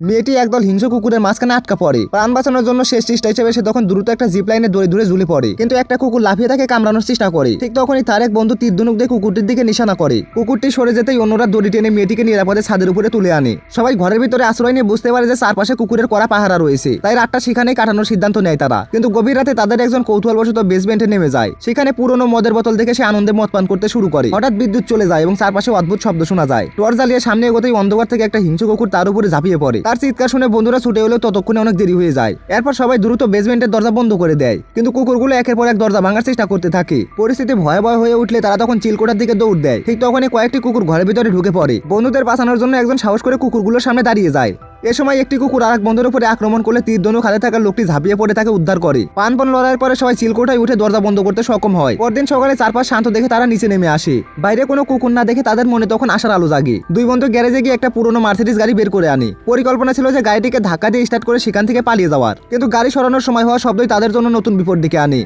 মেয়েটি একদল হিংস্র কুকুরের মাঝখানে আটকা পড়ে। প্রাণ বাঁচানোর জন্য শেষ চেষ্টা হিসেবে সে তখন দ্রুত একটা জিপ লাইনে দড়ি ধরে ঝুলে পড়ে, কিন্তু একটা কুকুর লাফিয়ে তাকে কামড়ানোর চেষ্টা করে। ঠিক তখনই তার এক বন্ধু তীর ধনুক দিয়ে কুকুরটির দিকে নিশানা করে। কুকুরটি সরে যেতেই অন্যরা দড়ি টেনে মেয়েটিকে নিরাপদে ছাদের উপরে তুলে আনে। সবাই ঘরের ভিতরে আশ্রয় নিয়ে বুঝতে পারে যে চারপাশে কুকুরের কড়া পাহারা রয়েছে, তাই রাতটা সেখানেই কাটানোর সিদ্ধান্ত নেয় তারা। কিন্তু গভীর রাতে তাদের একজন কৌতূহলবশত বেসমেন্টে নেমে যায়। সেখানে পুরনো মদের বোতল দেখে সে আনন্দে মদ পান করতে শুরু করে। হঠাৎ বিদ্যুৎ চলে যায় এবং চারপাশে অদ্ভুত শব্দ শোনা যায়। টর্চ জ্বালিয়ে সামনে এগোতেই অন্ধকার থেকে একটা হিংস্র কুকুর তার উপরে ঝাঁপিয়ে পড়ে। তার চিৎকার শুনে বন্ধুরা ছুটে হলেও ততক্ষণে অনেক দেরি হয়ে যায়। এরপর সবাই দ্রুত বেসমেন্টের দরজা বন্ধ করে দেয়, কিন্তু কুকুরগুলো একের পর এক দরজা ভাঙার চেষ্টা করতে থাকে। পরিস্থিতি ভয়াবহ হয়ে উঠলে তারা তখন চিলকোঠার দিকে দৌড় দেয়। ঠিক তখনই কয়েকটি কুকুর ঘরের ভিতরে ঢুকে পড়ে। বন্ধুদের বাঁচানোর জন্য একজন সাহস করে কুকুরগুলোর সামনে দাঁড়িয়ে যায়। এ সময় একটি কুকুর আরেক বন্ধুর উপরে আক্রমণ করলে তীর ধনুক হাতে থাকা লোকটি ঝাঁপিয়ে পড়ে তাকে উদ্ধার করে। প্রাণপণ লড়াইয়ের পরে সবাই চিলকোঠায় উঠে দরজা বন্ধ করতে সক্ষম হয়। পরদিন সকালে চারপাশ শান্ত দেখে তারা নিচে নেমে আসে। বাইরে কোনো কুকুর না দেখে তাদের মনে তখন আশার আলো জাগে। দুই বন্ধু গ্যারেজে গিয়ে একটা পুরনো মার্সিডিজ গাড়ি বের করে আনে। পরিকল্পনা ছিল যে গাড়িটিকে ধাক্কা দিয়ে স্টার্ট করে সেখান থেকে পালিয়ে যাওয়ার, কিন্তু গাড়ি সরানোর সময় হওয়া শব্দই তাদের জন্য নতুন বিপদ ডেকে আনে।